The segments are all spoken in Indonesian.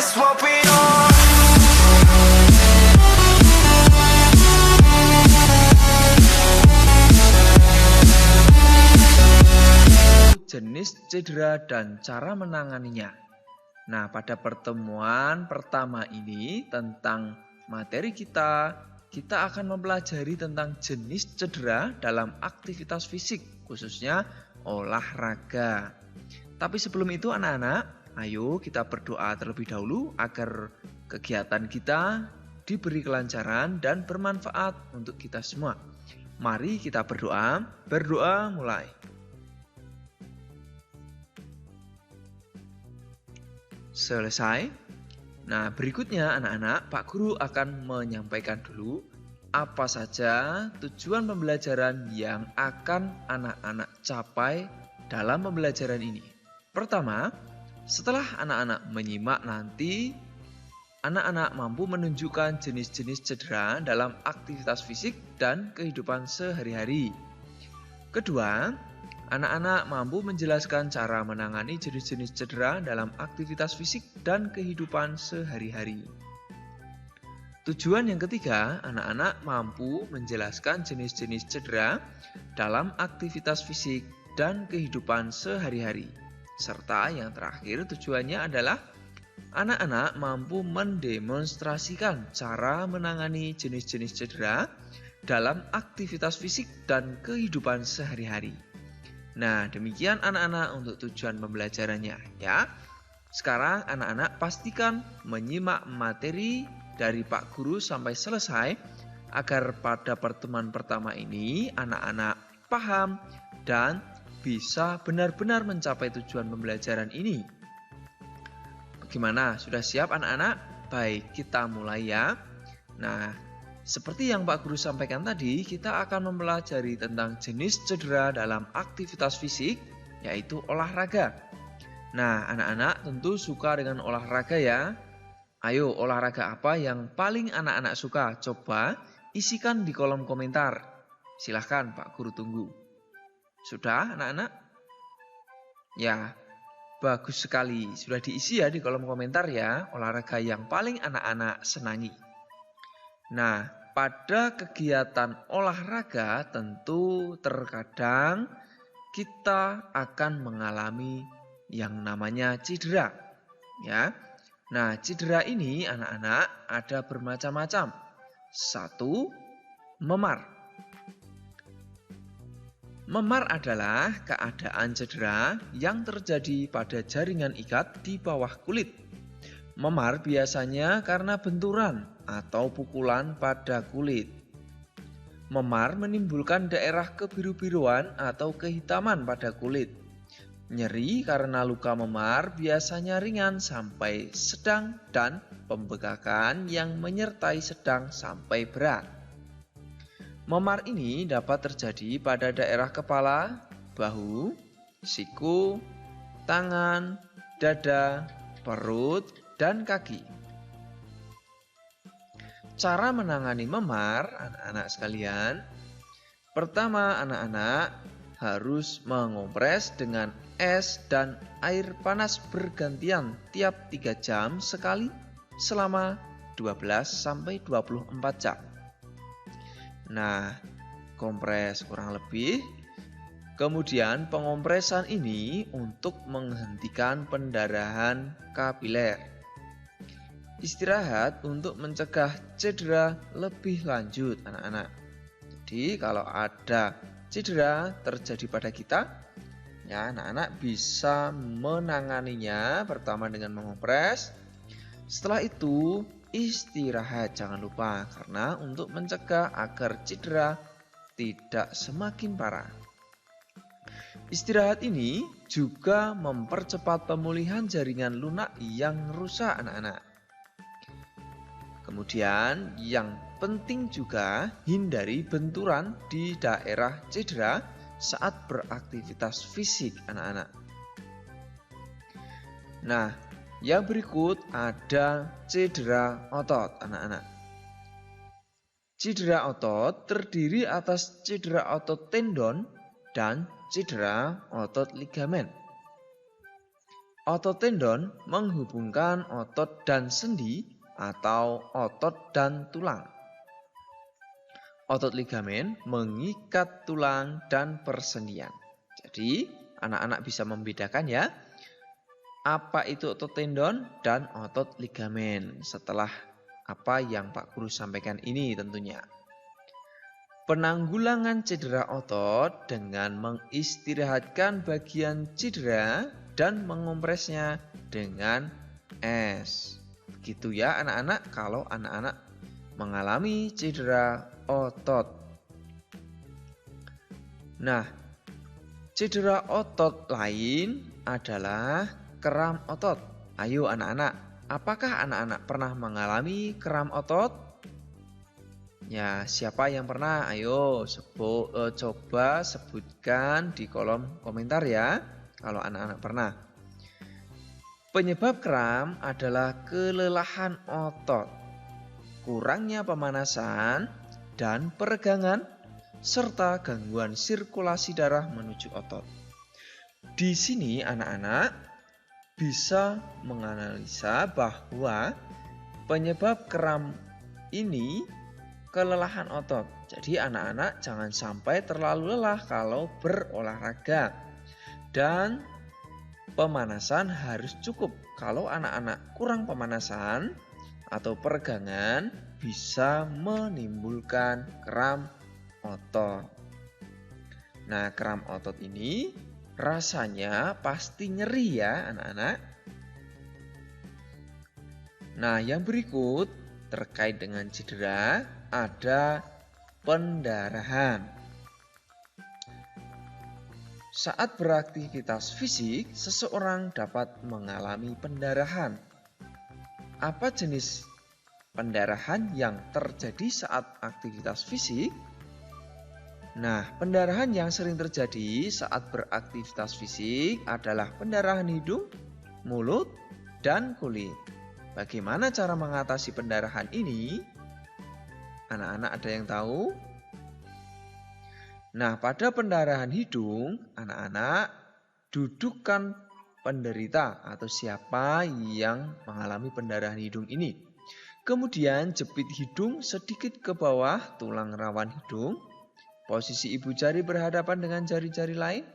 That's what we are. Jenis cedera dan cara menanganinya. Nah, pada pertemuan pertama ini tentang materi kita akan mempelajari tentang jenis cedera dalam aktivitas fisik, khususnya olahraga. Tapi sebelum itu anak-anak, ayo kita berdoa terlebih dahulu agar kegiatan kita diberi kelancaran dan bermanfaat untuk kita semua. Mari kita berdoa. Berdoa mulai. Selesai. Nah, berikutnya anak-anak, Pak Guru akan menyampaikan dulu apa saja tujuan pembelajaran yang akan anak-anak capai dalam pembelajaran ini. Pertama, setelah anak-anak menyimak nanti, anak-anak mampu menunjukkan jenis-jenis cedera dalam aktivitas fisik dan kehidupan sehari-hari. Kedua, anak-anak mampu menjelaskan cara menangani jenis-jenis cedera dalam aktivitas fisik dan kehidupan sehari-hari. Tujuan yang ketiga, anak-anak mampu menjelaskan jenis-jenis cedera dalam aktivitas fisik dan kehidupan sehari-hari. Serta yang terakhir tujuannya adalah anak-anak mampu mendemonstrasikan cara menangani jenis-jenis cedera dalam aktivitas fisik dan kehidupan sehari-hari. Nah, demikian anak-anak untuk tujuan pembelajarannya ya. Sekarang anak-anak pastikan menyimak materi dari Pak Guru sampai selesai agar pada pertemuan pertama ini anak-anak paham dan bisa benar-benar mencapai tujuan pembelajaran ini. Bagaimana? Sudah siap anak-anak? Baik, kita mulai ya. Nah, seperti yang Pak Guru sampaikan tadi, kita akan mempelajari tentang jenis cedera dalam aktivitas fisik, yaitu olahraga. Nah, anak-anak tentu suka dengan olahraga ya. Ayo, olahraga apa yang paling anak-anak suka? Coba isikan di kolom komentar. Silahkan, Pak Guru tunggu. Sudah, anak-anak? Ya, bagus sekali. Sudah diisi ya di kolom komentar ya, olahraga yang paling anak-anak senangi. Nah, pada kegiatan olahraga tentu terkadang kita akan mengalami yang namanya cedera. Ya. Nah, cedera ini anak-anak ada bermacam-macam. 1. Memar. Memar adalah keadaan cedera yang terjadi pada jaringan ikat di bawah kulit. Memar biasanya karena benturan atau pukulan pada kulit. Memar menimbulkan daerah kebiru-biruan atau kehitaman pada kulit. Nyeri karena luka memar biasanya ringan sampai sedang dan pembekakan yang menyertai sedang sampai berat. Memar ini dapat terjadi pada daerah kepala, bahu, siku, tangan, dada, perut, dan kaki. Cara menangani memar, anak-anak sekalian. Pertama, anak-anak harus mengompres dengan es dan air panas bergantian tiap 3 jam sekali selama 12-24 jam. Nah, kompres kurang lebih. Kemudian pengompresan ini untuk menghentikan pendarahan kapiler. Istirahat untuk mencegah cedera lebih lanjut anak-anak. Jadi kalau ada cedera terjadi pada kita, ya anak-anak bisa menanganinya pertama dengan mengompres. Setelah itu istirahat jangan lupa karena untuk mencegah agar cedera tidak semakin parah. Istirahat ini juga mempercepat pemulihan jaringan lunak yang rusak anak-anak. Kemudian yang penting juga hindari benturan di daerah cedera saat beraktivitas fisik anak-anak. Nah, yang berikut ada cedera otot anak-anak. Cedera otot terdiri atas cedera otot tendon dan cedera otot ligamen. Otot tendon menghubungkan otot dan sendi atau otot dan tulang. Otot ligamen mengikat tulang dan persendian. Jadi, anak-anak bisa membedakan ya, apa itu otot tendon dan otot ligamen setelah apa yang Pak Guru sampaikan ini tentunya. Penanggulangan cedera otot dengan mengistirahatkan bagian cedera dan mengompresnya dengan es. Begitu ya anak-anak kalau anak-anak mengalami cedera otot. Nah, cedera otot lain adalah kram otot. Ayo anak-anak, apakah anak-anak pernah mengalami kram otot? Ya, siapa yang pernah? Ayo coba sebutkan di kolom komentar ya, kalau anak-anak pernah. Penyebab kram adalah kelelahan otot, kurangnya pemanasan dan peregangan, serta gangguan sirkulasi darah menuju otot. Di sini anak-anak bisa menganalisa bahwa penyebab kram ini kelelahan otot. Jadi anak-anak jangan sampai terlalu lelah kalau berolahraga. Dan pemanasan harus cukup. Kalau anak-anak kurang pemanasan atau peregangan bisa menimbulkan kram otot. Nah, kram otot ini rasanya pasti nyeri ya anak-anak. Nah, yang berikut terkait dengan cedera ada pendarahan. Saat beraktivitas fisik, seseorang dapat mengalami pendarahan. Apa jenis pendarahan yang terjadi saat aktivitas fisik? Nah, pendarahan yang sering terjadi saat beraktivitas fisik adalah pendarahan hidung, mulut, dan kulit. Bagaimana cara mengatasi pendarahan ini? Anak-anak ada yang tahu? Nah, pada pendarahan hidung, anak-anak dudukkan penderita atau siapa yang mengalami pendarahan hidung ini. Kemudian jepit hidung sedikit ke bawah tulang rawan hidung. Posisi ibu jari berhadapan dengan jari-jari lain.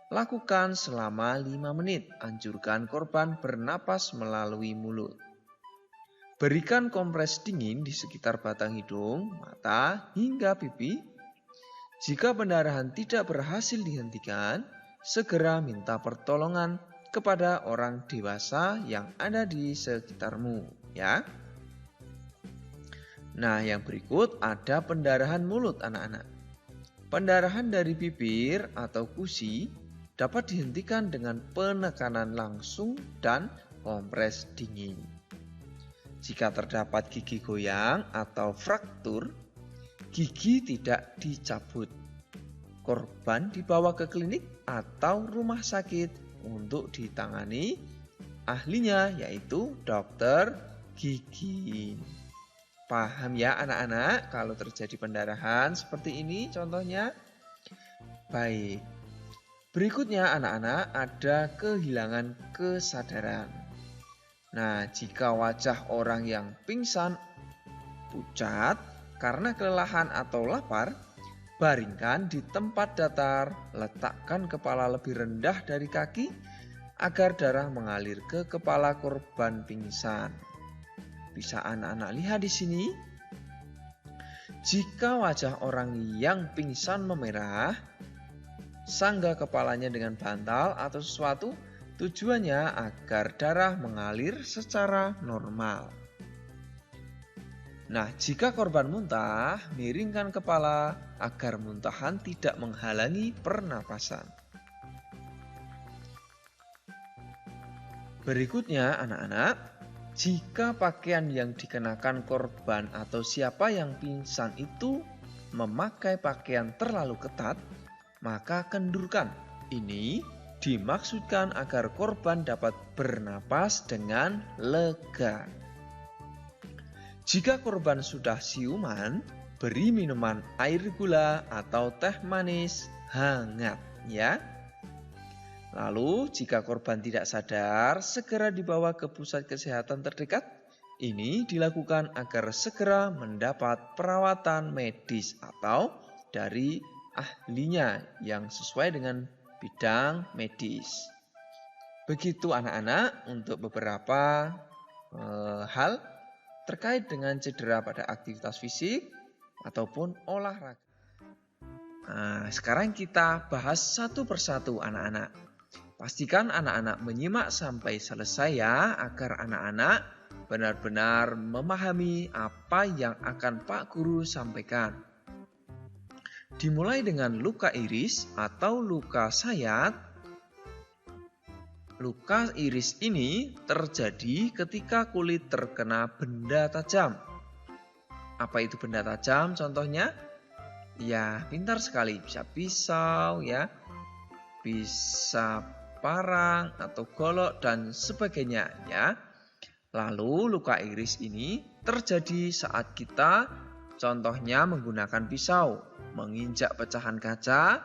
Lakukan selama 5 menit. Anjurkan korban bernapas melalui mulut. Berikan kompres dingin di sekitar batang hidung, mata, hingga pipi. Jika pendarahan tidak berhasil dihentikan, segera minta pertolongan kepada orang dewasa yang ada di sekitarmu, ya. Nah, yang berikut ada pendarahan mulut anak-anak. Pendarahan dari bibir atau gusi dapat dihentikan dengan penekanan langsung dan kompres dingin. Jika terdapat gigi goyang atau fraktur, gigi tidak dicabut. Korban dibawa ke klinik atau rumah sakit untuk ditangani ahlinya, yaitu dokter gigi. Paham ya anak-anak kalau terjadi pendarahan seperti ini contohnya? Baik. Berikutnya anak-anak ada kehilangan kesadaran. Nah, jika wajah orang yang pingsan pucat karena kelelahan atau lapar, baringkan di tempat datar, letakkan kepala lebih rendah dari kaki agar darah mengalir ke kepala korban pingsan. Bisa anak-anak lihat di sini. Jika wajah orang yang pingsan memerah, sanggah kepalanya dengan bantal atau sesuatu. Tujuannya agar darah mengalir secara normal. Nah, jika korban muntah, miringkan kepala agar muntahan tidak menghalangi pernapasan. Berikutnya, anak-anak, jika pakaian yang dikenakan korban atau siapa yang pingsan itu memakai pakaian terlalu ketat, maka kendurkan. Ini dimaksudkan agar korban dapat bernapas dengan lega. Jika korban sudah siuman, beri minuman air gula atau teh manis hangat ya. Lalu jika korban tidak sadar, segera dibawa ke pusat kesehatan terdekat. Ini dilakukan agar segera mendapat perawatan medis atau dari ahlinya yang sesuai dengan bidang medis. Begitu anak-anak untuk beberapa hal terkait dengan cedera pada aktivitas fisik ataupun olahraga. Nah, sekarang kita bahas satu persatu anak-anak. Pastikan anak-anak menyimak sampai selesai ya, agar anak-anak benar-benar memahami apa yang akan Pak Guru sampaikan. Dimulai dengan luka iris atau luka sayat. Luka iris ini terjadi ketika kulit terkena benda tajam. Apa itu benda tajam contohnya? Ya, pintar sekali. Bisa pisau ya, bisa parang atau golok dan sebagainya ya. Lalu luka iris ini terjadi saat kita contohnya menggunakan pisau, menginjak pecahan kaca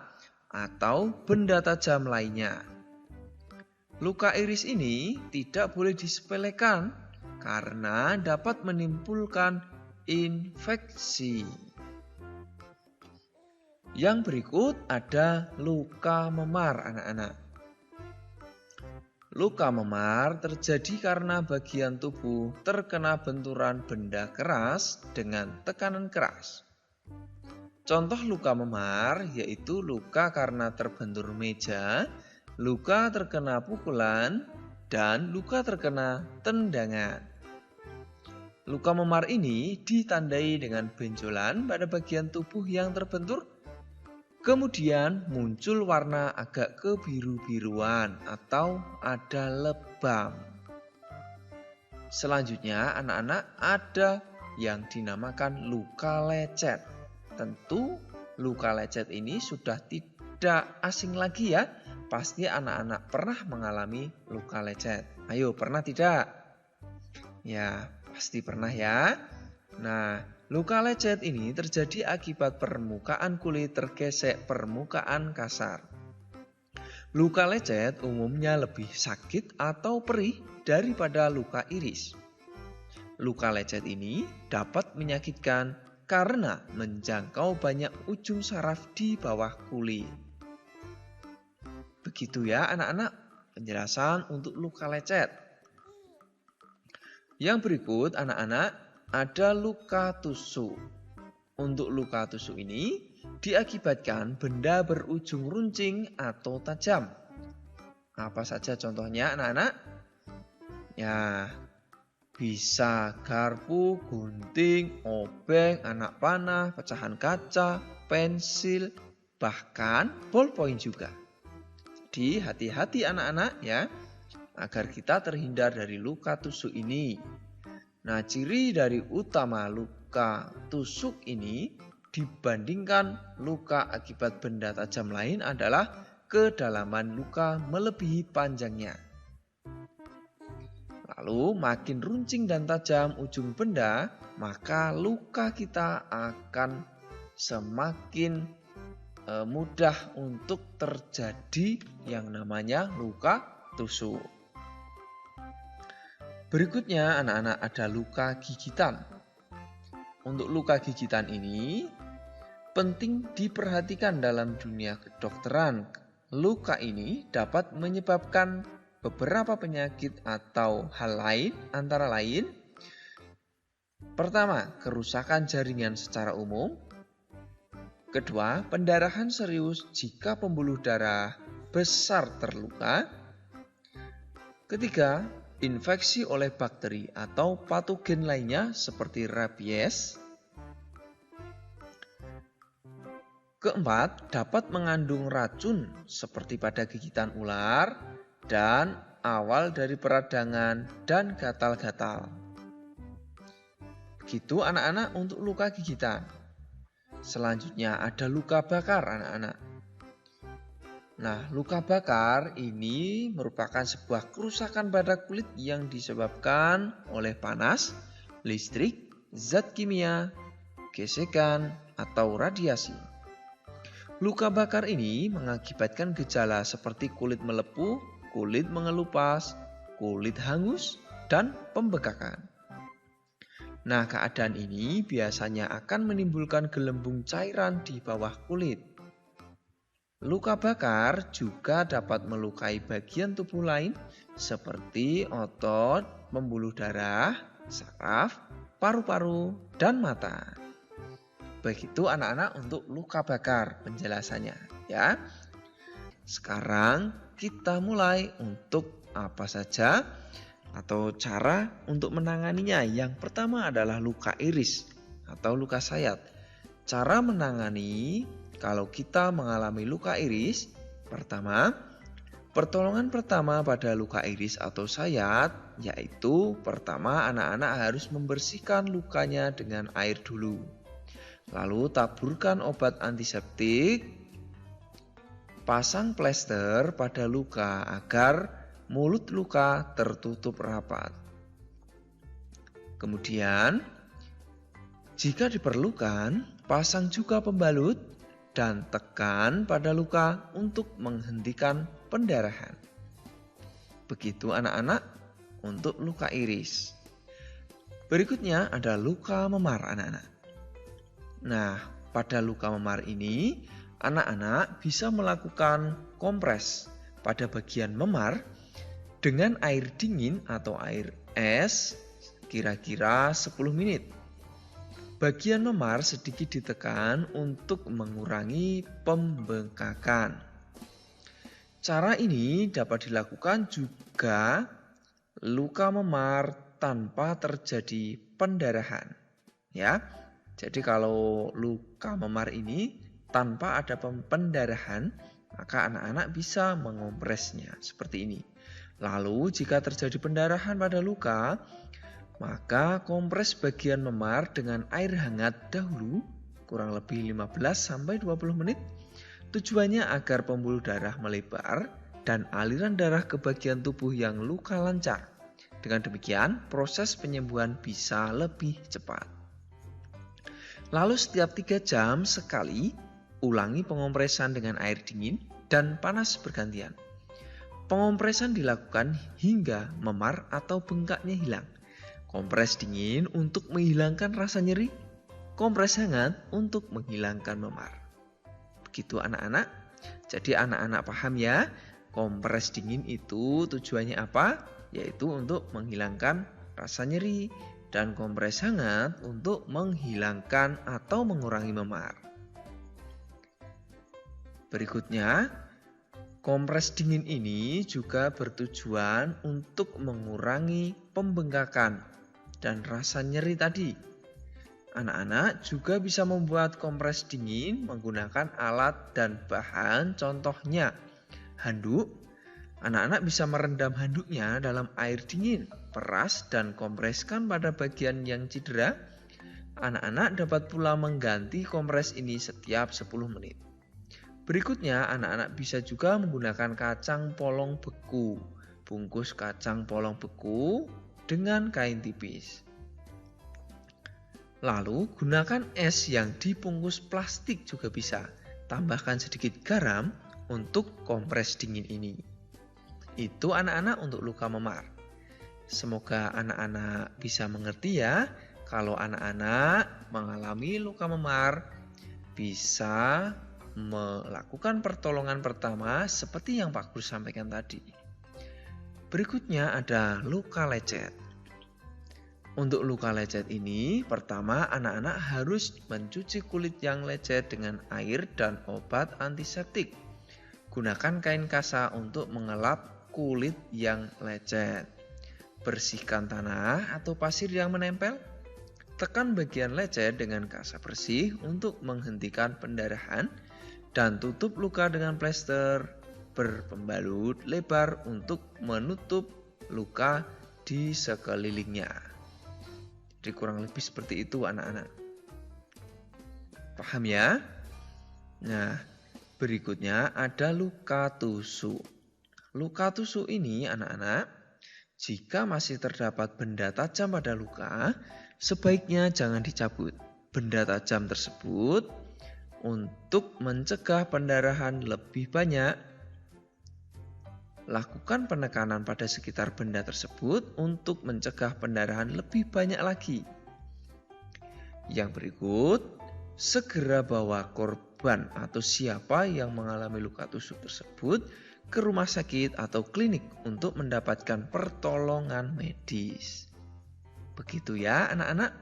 atau benda tajam lainnya. Luka iris ini tidak boleh disepelekan karena dapat menimbulkan infeksi. Yang berikut ada luka memar anak-anak. Luka memar terjadi karena bagian tubuh terkena benturan benda keras dengan tekanan keras. Contoh luka memar yaitu luka karena terbentur meja, luka terkena pukulan, dan luka terkena tendangan. Luka memar ini ditandai dengan benjolan pada bagian tubuh yang terbentur. Kemudian muncul warna agak kebiru-biruan atau ada lebam. Selanjutnya anak-anak ada yang dinamakan luka lecet. Tentu luka lecet ini sudah tidak asing lagi ya. Pasti anak-anak pernah mengalami luka lecet. Ayo, pernah tidak? Ya, pasti pernah ya. Nah, luka lecet ini terjadi akibat permukaan kulit tergesek permukaan kasar. Luka lecet umumnya lebih sakit atau perih daripada luka iris. Luka lecet ini dapat menyakitkan karena menjangkau banyak ujung saraf di bawah kulit. Begitu ya anak-anak penjelasan untuk luka lecet. Yang berikut anak-anak ada luka tusuk. Untuk luka tusuk ini diakibatkan benda berujung runcing atau tajam. Apa saja contohnya anak-anak? Ya, bisa garpu, gunting, obeng, anak panah, pecahan kaca, pensil, bahkan ballpoint juga. Jadi hati-hati anak-anak ya, agar kita terhindar dari luka tusuk ini. Nah, ciri dari utama luka tusuk ini dibandingkan luka akibat benda tajam lain adalah kedalaman luka melebihi panjangnya. Lalu makin runcing dan tajam ujung benda, maka luka kita akan semakin mudah untuk terjadi yang namanya luka tusuk. Berikutnya anak-anak ada luka gigitan. Untuk luka gigitan ini penting diperhatikan dalam dunia kedokteran. Luka ini dapat menyebabkan beberapa penyakit atau hal lain, antara lain pertama, kerusakan jaringan secara umum. Kedua, pendarahan serius jika pembuluh darah besar terluka. Ketiga, infeksi oleh bakteri atau patogen lainnya seperti rabies. Keempat, dapat mengandung racun seperti pada gigitan ular dan awal dari peradangan dan gatal-gatal. Begitu anak-anak untuk luka gigitan. Selanjutnya ada luka bakar anak-anak. Nah, luka bakar ini merupakan sebuah kerusakan pada kulit yang disebabkan oleh panas, listrik, zat kimia, gesekan, atau radiasi. Luka bakar ini mengakibatkan gejala seperti kulit melepuh, kulit mengelupas, kulit hangus, dan pembekakan. Nah, keadaan ini biasanya akan menimbulkan gelembung cairan di bawah kulit. Luka bakar juga dapat melukai bagian tubuh lain seperti otot, pembuluh darah, saraf, paru-paru, dan mata. Begitu anak-anak untuk luka bakar penjelasannya ya. Sekarang kita mulai untuk apa saja atau cara untuk menanganinya. Yang pertama adalah luka iris atau luka sayat. Cara menangani kalau kita mengalami luka iris, pertama, pertolongan pertama pada luka iris atau sayat yaitu pertama anak-anak harus membersihkan lukanya dengan air dulu. Lalu taburkan obat antiseptik, pasang plester pada luka agar mulut luka tertutup rapat. Kemudian, jika diperlukan, pasang juga pembalut dan tekan pada luka untuk menghentikan pendarahan. Begitu anak-anak untuk luka iris. Berikutnya ada luka memar anak-anak. Nah, pada luka memar ini, anak-anak bisa melakukan kompres pada bagian memar dengan air dingin atau air es kira-kira 10 menit. Bagian memar sedikit ditekan untuk mengurangi pembengkakan. Cara ini dapat dilakukan juga luka memar tanpa terjadi pendarahan. Ya, jadi kalau luka memar ini tanpa ada pendarahan, maka anak-anak bisa mengompresnya seperti ini. Lalu jika terjadi pendarahan pada luka, maka kompres bagian memar dengan air hangat dahulu, kurang lebih 15-20 menit. Tujuannya agar pembuluh darah melebar dan aliran darah ke bagian tubuh yang luka lancar. Dengan demikian, proses penyembuhan bisa lebih cepat. Lalu setiap 3 jam sekali, ulangi pengompresan dengan air dingin dan panas bergantian. Pengompresan dilakukan hingga memar atau bengkaknya hilang. Kompres dingin untuk menghilangkan rasa nyeri, kompres hangat untuk menghilangkan memar. Begitu anak-anak. Jadi anak-anak paham ya, kompres dingin itu tujuannya apa? Yaitu untuk menghilangkan rasa nyeri dan kompres hangat untuk menghilangkan atau mengurangi memar. Berikutnya, kompres dingin ini juga bertujuan untuk mengurangi pembengkakan dan rasa nyeri tadi. Anak-anak juga bisa membuat kompres dingin menggunakan alat dan bahan, contohnya handuk. Anak-anak bisa merendam handuknya dalam air dingin, peras dan kompreskan pada bagian yang cedera. Anak-anak dapat pula mengganti kompres ini setiap 10 menit. Berikutnya, anak-anak bisa juga menggunakan kacang polong beku. Bungkus kacang polong beku dengan kain tipis. Lalu gunakan es yang dibungkus plastik juga bisa. Tambahkan sedikit garam untuk kompres dingin ini. Itu anak-anak untuk luka memar. Semoga anak-anak bisa mengerti ya. Kalau anak-anak mengalami luka memar, bisa melakukan pertolongan pertama seperti yang Pak Guru sampaikan tadi. Berikutnya ada luka lecet. Untuk luka lecet ini, pertama anak-anak harus mencuci kulit yang lecet dengan air dan obat antiseptik. Gunakan kain kasa untuk mengelap kulit yang lecet. Bersihkan tanah atau pasir yang menempel. Tekan bagian lecet dengan kasa bersih untuk menghentikan pendarahan dan tutup luka dengan plester berpembalut lebar untuk menutup luka di sekelilingnya. Jadi kurang lebih seperti itu anak-anak. Paham ya? Nah, berikutnya ada luka tusuk. Luka tusuk ini anak-anak, jika masih terdapat benda tajam pada luka, sebaiknya jangan dicabut benda tajam tersebut Untuk mencegah pendarahan lebih banyak, lakukan penekanan pada sekitar benda tersebut untuk mencegah pendarahan lebih banyak lagi. Yang berikut, segera bawa korban atau siapa yang mengalami luka tusuk tersebut ke rumah sakit atau klinik untuk mendapatkan pertolongan medis. Begitu ya anak-anak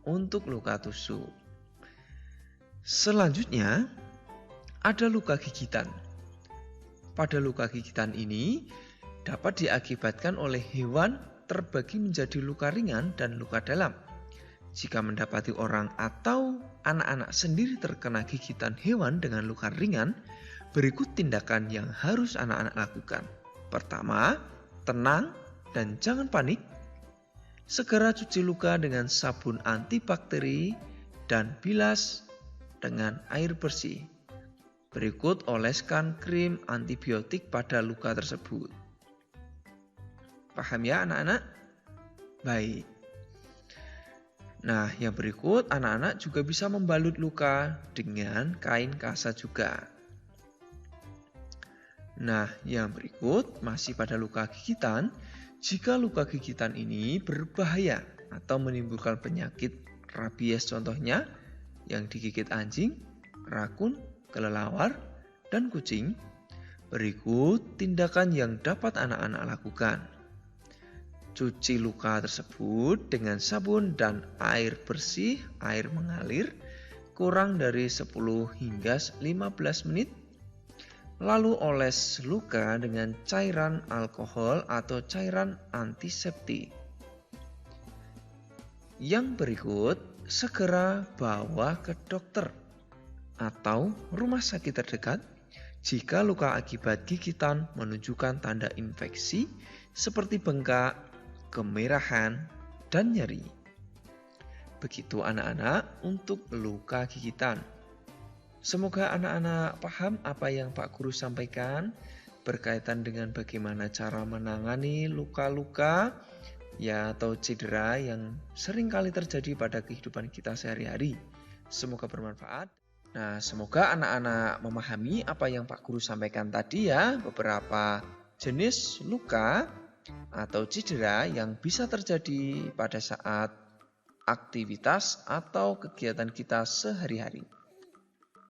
untuk luka tusuk. Selanjutnya, ada luka gigitan. Pada luka gigitan ini dapat diakibatkan oleh hewan terbagi menjadi luka ringan dan luka dalam. Jika mendapati orang atau anak-anak sendiri terkena gigitan hewan dengan luka ringan, berikut tindakan yang harus anak-anak lakukan. Pertama, tenang dan jangan panik. Segera cuci luka dengan sabun antibakteri dan bilas dengan air bersih. Berikut oleskan krim antibiotik pada luka tersebut. Paham ya anak-anak? Baik. Nah, yang berikut anak-anak juga bisa membalut luka dengan kain kasa juga. Nah, yang berikut masih pada luka gigitan. Jika luka gigitan ini berbahaya atau menimbulkan penyakit rabies contohnya yang digigit anjing, rakun, kelelawar, dan kucing, berikut tindakan yang dapat anak-anak lakukan. Cuci luka tersebut dengan sabun dan air bersih, air mengalir, kurang dari 10 hingga 15 menit. Lalu oles luka dengan cairan alkohol atau cairan antiseptik. Yang berikut, segera bawa ke dokter atau rumah sakit terdekat jika luka akibat gigitan menunjukkan tanda infeksi seperti bengkak, kemerahan, dan nyeri. Begitu anak-anak untuk luka gigitan. Semoga anak-anak paham apa yang Pak Guru sampaikan berkaitan dengan bagaimana cara menangani luka-luka atau cedera yang sering kali terjadi pada kehidupan kita sehari-hari. Semoga bermanfaat. Nah, semoga anak-anak memahami apa yang Pak Guru sampaikan tadi ya, beberapa jenis luka atau cedera yang bisa terjadi pada saat aktivitas atau kegiatan kita sehari-hari.